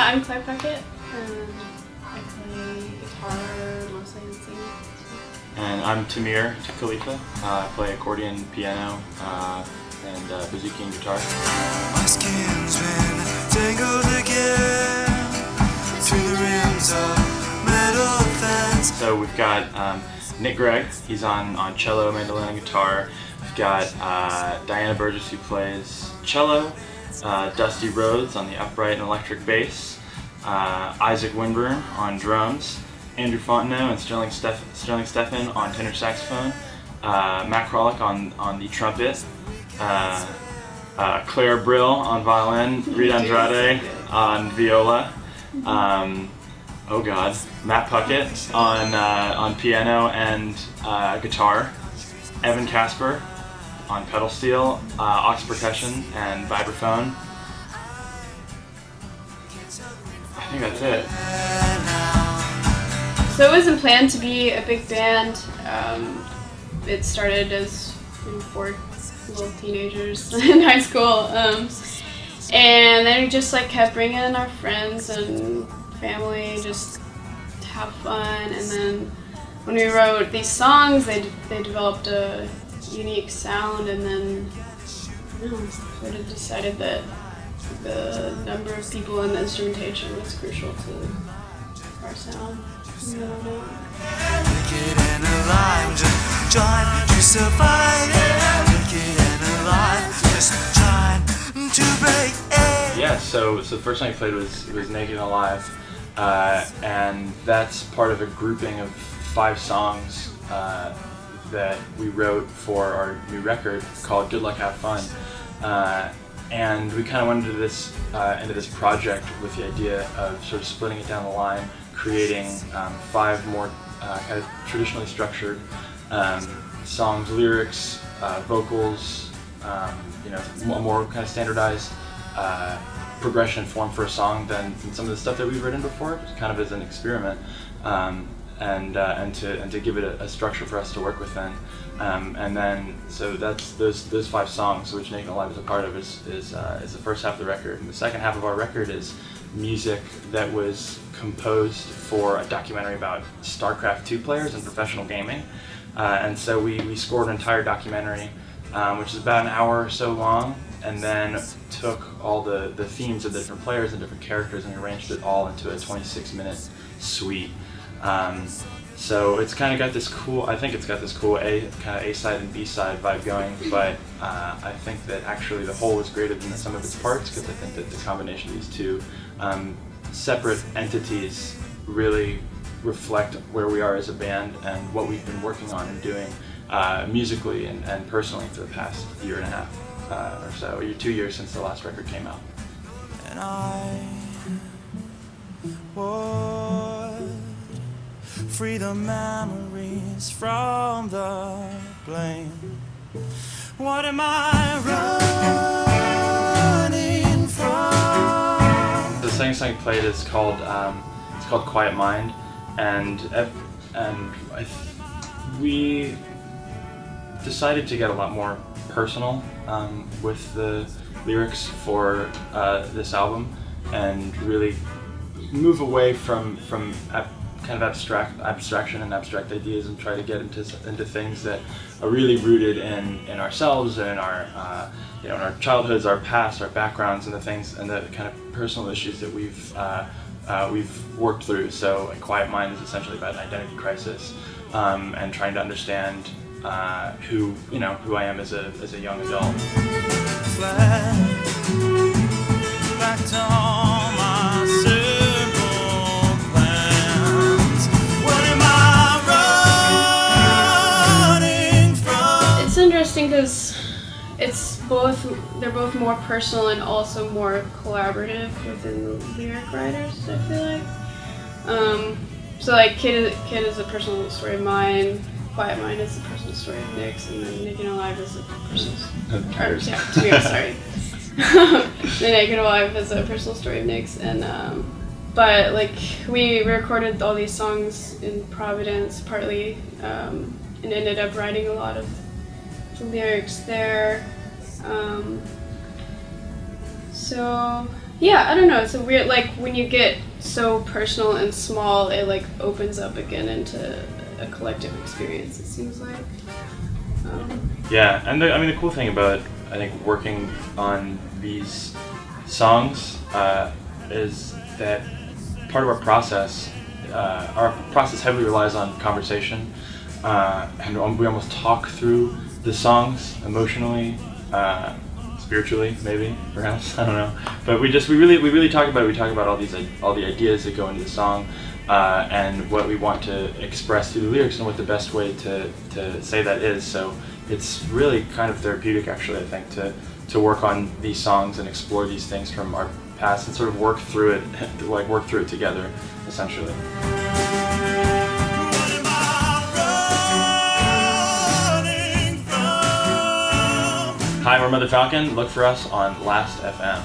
I'm Claire Puckett. I play guitar mostly and sing. And I'm Tamir Khalifa. I play accordion, piano, and bouzouki and guitar. My skin's been tangled again to the rims of metal fence. So we've got Nick Gregg. He's on cello, mandolin, and guitar. We've got Diana Burgess, who plays cello. Dusty Rhodes on the upright and electric bass. Isaac Winburn on drums. Andrew Fontenot and Sterling Steffen on tenor saxophone. Matt Krolick on the trumpet. Claire Brill on violin. Rita Andrade on viola. Oh God, Matt Puckett on piano and guitar. Evan Casper on pedal steel, aux percussion, and vibraphone. I think that's it. So it wasn't planned to be a big band. It started as 4 little teenagers in high school, and then we just kept bringing in our friends and family just to have fun. And then when we wrote these songs, they developed a unique sound, and then sort of decided that the number of people in the instrumentation was crucial to our sound. Yeah, so the first song I played was Naked and Alive, and that's part of a grouping of 5 songs that we wrote for our new record called Good Luck Have Fun. And we kind of went into this project with the idea of sort of splitting it down the line, creating 5 more kind of traditionally structured songs, lyrics, vocals, more kind of standardized progression form for a song than some of the stuff that we've written before, just kind of as an experiment. And to give it a structure for us to work within, and then so that's those 5 songs, which Naked and Alive is a part of, is the first half of the record. And the second half of our record is music that was composed for a documentary about Starcraft II players and professional gaming, and so we scored an entire documentary, which is about an hour or so long, and then took all the themes of the different players and different characters and arranged it all into a 26-minute suite. So it's kind of got this cool, I think it's got this cool A-side and B-side vibe going, but I think that actually the whole is greater than the sum of its parts, because I think that the combination of these 2 separate entities really reflect where we are as a band and what we've been working on and doing musically and personally for the past year and a half or so, 2 years since the last record came out. And I would free the memories from the blame. What am I running from? The second song I played is called Quiet Mind, and we decided to get a lot more personal with the lyrics for this album, and really move away from kind of abstraction and abstract ideas, and try to get into things that are really rooted in ourselves and in our in our childhoods, our past, our backgrounds, and the things and the kind of personal issues that we've worked through. So Quiet Mind is essentially about an identity crisis, and trying to understand who I am as a young adult. Back to all my simple plans. What am I running from? It's interesting because they're both more personal and also more collaborative within the lyric writers, I feel like. So Kid is a personal story of mine, Quiet Mind is a personal story of Nick's, and then Naked and Alive is a personal sorry. The Naked and Alive is a personal story of Nick's, and but we recorded all these songs in Providence partly, and ended up writing a lot of the lyrics there. So Yeah, I don't know. It's a weird, like, when you get so personal and small, it, like, opens up again into a collective experience, it seems like. Yeah, and the cool thing about, I think, working on these songs is that part of our process heavily relies on conversation, and we almost talk through the songs emotionally, spiritually, maybe, perhaps, I don't know. But we really talk about it. We talk about all the ideas that go into the song, and what we want to express through the lyrics, and what the best way to say that is. So it's really kind of therapeutic, actually, I think, to work on these songs and explore these things from our past and sort of work through it together, essentially. Hi, we're Mother Falcon. Look for us on Last.fm.